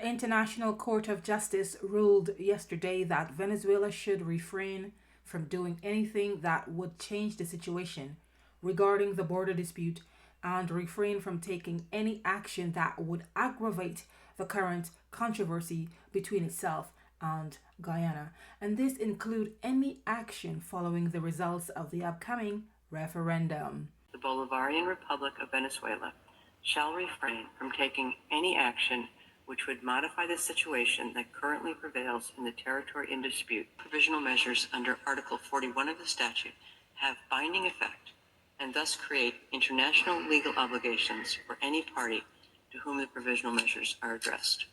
International Court of Justice ruled yesterday that Venezuela should refrain from doing anything that would change the situation regarding the border dispute and refrain from taking any action that would aggravate the current controversy between itself and Guyana. And this include any action following the results of the upcoming referendum. The Bolivarian Republic of Venezuela shall refrain from taking any action which would modify the situation that currently prevails in the territory in dispute. Provisional measures under Article 41 of the statute have binding effect and thus create international legal obligations for any party to whom the provisional measures are addressed.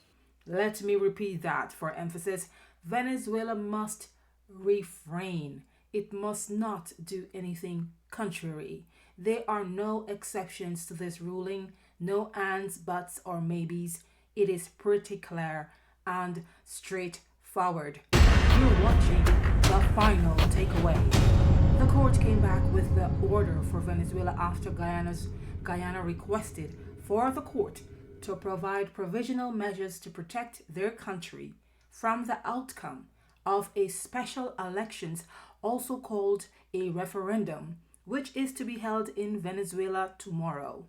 Let me repeat that for emphasis. Venezuela must refrain. It must not do anything contrary. There are no exceptions to this ruling, no ands, buts, or maybes. It is pretty clear and straightforward. You're watching the final takeaway. The court came back with the order for Venezuela after Guyana requested for the court to provide provisional measures to protect their country from the outcome of a special elections, also called a referendum, which is to be held in Venezuela tomorrow.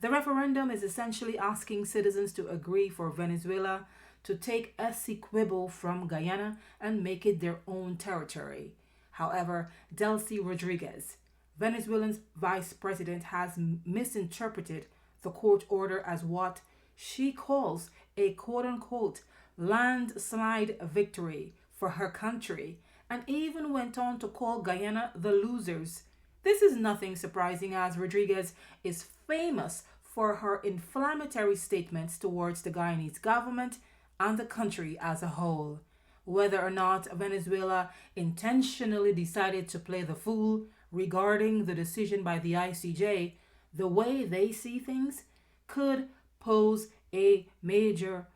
The referendum is essentially asking citizens to agree for Venezuela to take Essequibo from Guyana and make it their own territory. However, Delcy Rodriguez, Venezuelan Vice President, has misinterpreted the court order as what she calls a quote-unquote landslide victory for her country, and even went on to call Guyana the losers. This is nothing surprising, as Rodriguez is famous for her inflammatory statements towards the Guyanese government and the country as a whole. Whether or not Venezuela intentionally decided to play the fool regarding the decision by the ICJ, the way they see things could pose a major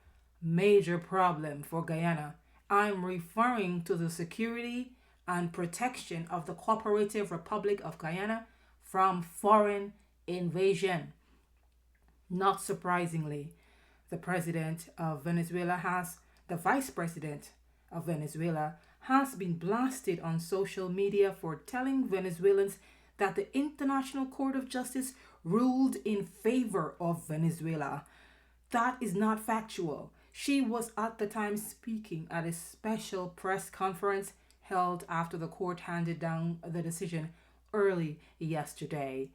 problem for Guyana. I'm referring to the security and protection of the Cooperative Republic of Guyana from foreign invasion. Not surprisingly, the Vice President of Venezuela has been blasted on social media for telling Venezuelans that the International Court of Justice ruled in favor of Venezuela. That is not factual. She was at the time speaking at a special press conference held after the court handed down the decision early yesterday.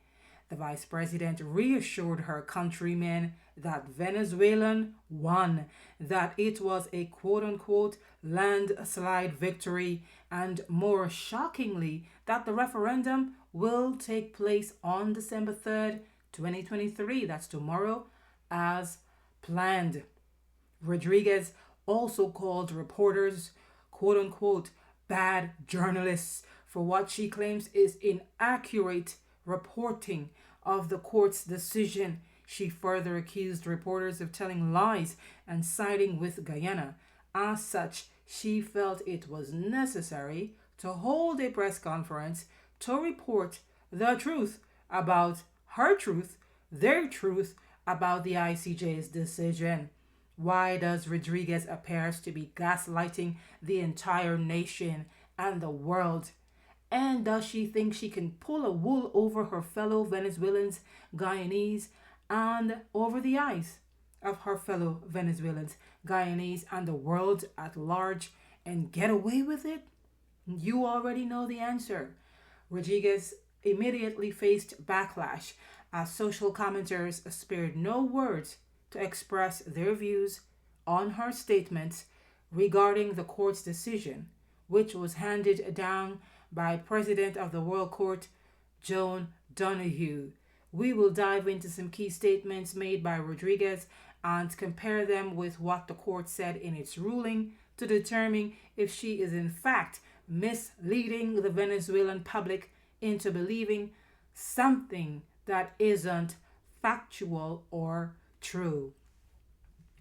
The vice president reassured her countrymen that Venezuelan won, that it was a quote-unquote landslide victory, and more shockingly, that the referendum will take place on December 3rd, 2023. That's tomorrow, as planned. Rodriguez also called reporters quote-unquote bad journalists for what she claims is inaccurate reporting of the court's decision. She further accused reporters of telling lies and siding with Guyana. As such, she felt it was necessary to hold a press conference to report the truth about her truth, their truth about the ICJ's decision. Why does Rodriguez appears to be gaslighting the entire nation and the world? And does she think she can pull a wool over her fellow Venezuelans, Guyanese, and over the eyes of her fellow Venezuelans, Guyanese, and the world at large and get away with it? You already know the answer. Rodriguez immediately faced backlash as social commenters spared no words to express their views on her statements regarding the court's decision, which was handed down by President of the World Court, Joan Donoghue. We will dive into some key statements made by Rodriguez and compare them with what the court said in its ruling to determine if she is in fact misleading the Venezuelan public into believing something that isn't factual or true.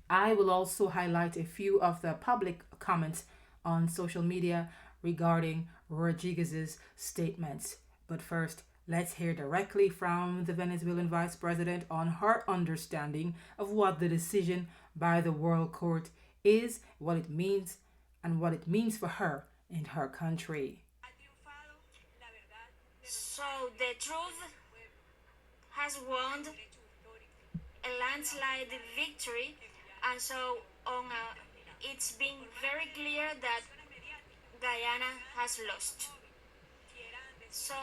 I will also highlight a few of the public comments on social media regarding Rodriguez's statements. But first, let's hear directly from the Venezuelan Vice President on her understanding of what the decision by the World Court is what it means and what it means for her and her country. So the truth has won a landslide victory, and so it's been very clear that Guyana has lost. So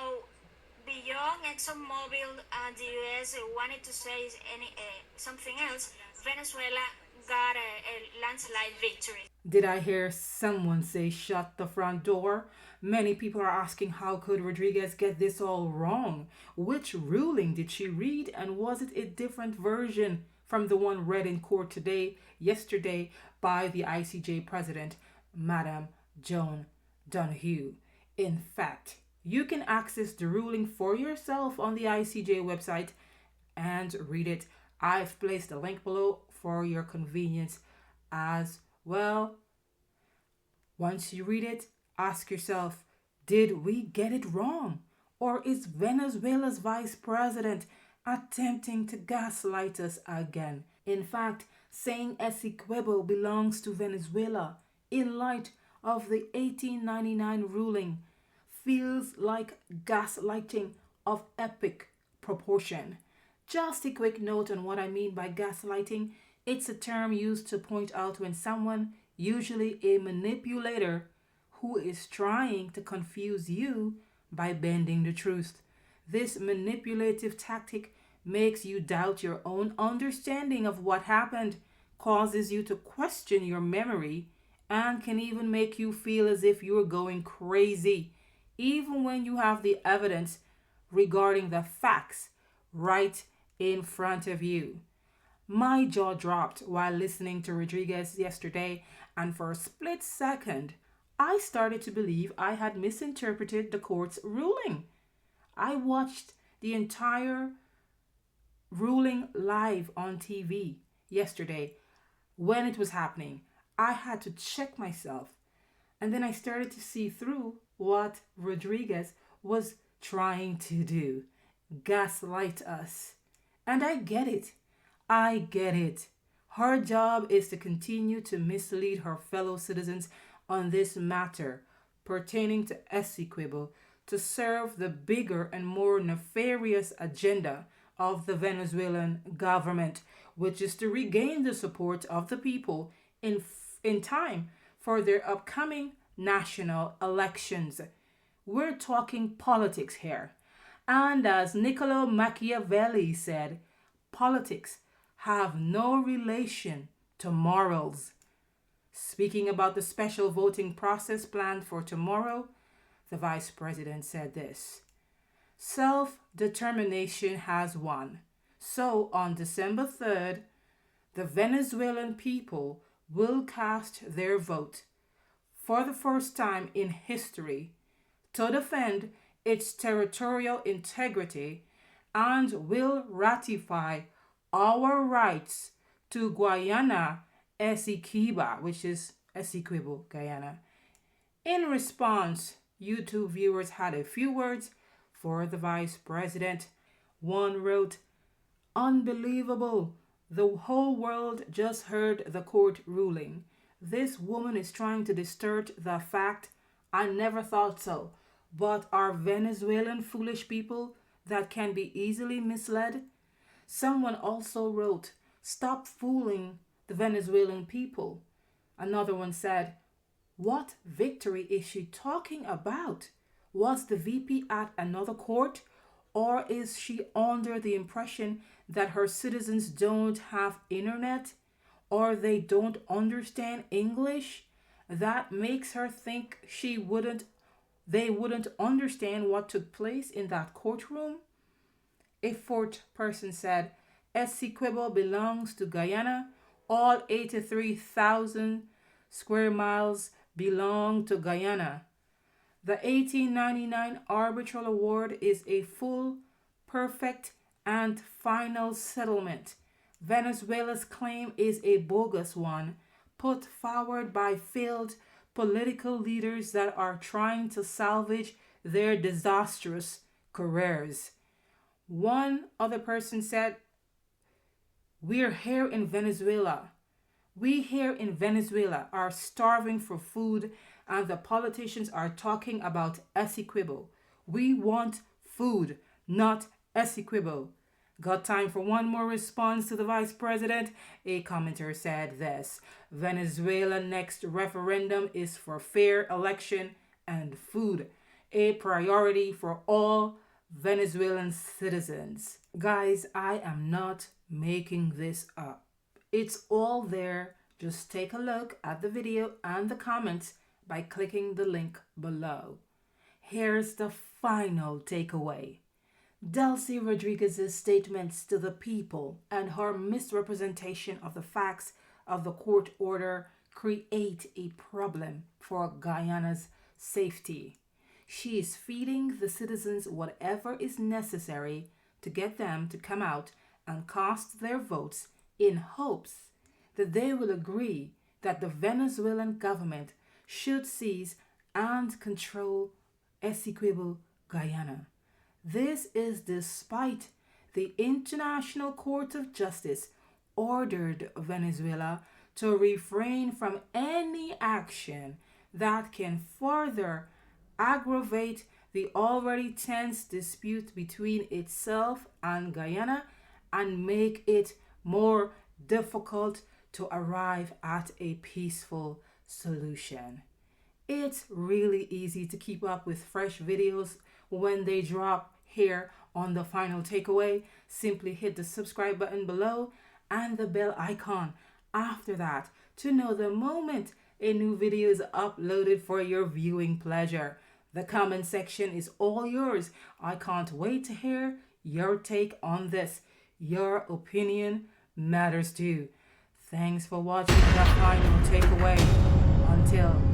beyond ExxonMobil and the US wanted to say something else, Venezuela got a landslide victory. Did I hear someone say shut the front door? Many people are asking how could Rodriguez get this all wrong? Which ruling did she read, and was it a different version from the one read in court yesterday by the ICJ President, Madam Joan Donoghue? In fact, you can access the ruling for yourself on the ICJ website and read it. I've placed a link below for your convenience as well. Once you read it, ask yourself, did we get it wrong? Or is Venezuela's Vice President attempting to gaslight us again? In fact, saying Essequibo belongs to Venezuela in light of the 1899 ruling feels like gaslighting of epic proportion. Just a quick note on what I mean by gaslighting. It's a term used to point out when someone, usually a manipulator, who is trying to confuse you by bending the truth. This manipulative tactic makes you doubt your own understanding of what happened, causes you to question your memory, and can even make you feel as if you're going crazy, even when you have the evidence regarding the facts right in front of you. My jaw dropped while listening to Rodriguez yesterday, and for a split second, I started to believe I had misinterpreted the court's ruling. I watched the entire ruling live on TV yesterday when it was happening. I had to check myself, and then I started to see through what Rodriguez was trying to do: gaslight us. And I get it. I get it. Her job is to continue to mislead her fellow citizens on this matter pertaining to Essequibo, to serve the bigger and more nefarious agenda of the Venezuelan government, which is to regain the support of the people in time for their upcoming national elections. We're talking politics here. And as Niccolo Machiavelli said, politics have no relation to morals. Speaking about the special voting process planned for tomorrow, the Vice President said this: self-determination has won. So on December 3rd, the Venezuelan people will cast their vote for the first time in history to defend its territorial integrity and will ratify our rights to Guyana Essequibo, which is Essequibo, Guyana. In response, YouTube viewers had a few words for the Vice President. One wrote, "Unbelievable. The whole world just heard the court ruling. This woman is trying to distort the fact. I never thought so. But are Venezuelan foolish people that can be easily misled?" Someone also wrote, "Stop fooling the Venezuelan people." Another one said, "What victory is she talking about? Was the VP at another court? Or is she under the impression that her citizens don't have internet? Or they don't understand English? That makes her think they wouldn't understand what took place in that courtroom?" A fourth person said, "Essequibo belongs to Guyana. All 83,000 square miles belong to Guyana. The 1899 arbitral award is a full, perfect, and final settlement. Venezuela's claim is a bogus one, put forward by failed political leaders that are trying to salvage their disastrous careers." One other person said, "We're here in Venezuela. We here in Venezuela are starving for food, and the politicians are talking about Essequibo. We want food, not Essequibo. Got time for one more response to the Vice President? A commenter said this: Venezuela next referendum is for fair election and food, a priority for all Venezuelan citizens. Guys, I am not making this up. It's all there. Just take a look at the video and the comments by clicking the link below. Here's the final takeaway. Delcy Rodriguez's statements to the people and her misrepresentation of the facts of the court order create a problem for Guyana's safety. She is feeding the citizens whatever is necessary to get them to come out and cast their votes in hopes that they will agree that the Venezuelan government should seize and control Essequibo, Guyana. This is despite the International Court of Justice ordered Venezuela to refrain from any action that can further aggravate the already tense dispute between itself and Guyana and make it more difficult to arrive at a peaceful solution. It's really easy to keep up with fresh videos when they drop here on The Final Takeaway. Simply hit the subscribe button below and the bell icon after that to know the moment a new video is uploaded for your viewing pleasure. The comment section is all yours. I can't wait to hear your take on this. Your opinion matters too. Thanks for watching The Final Takeaway. Until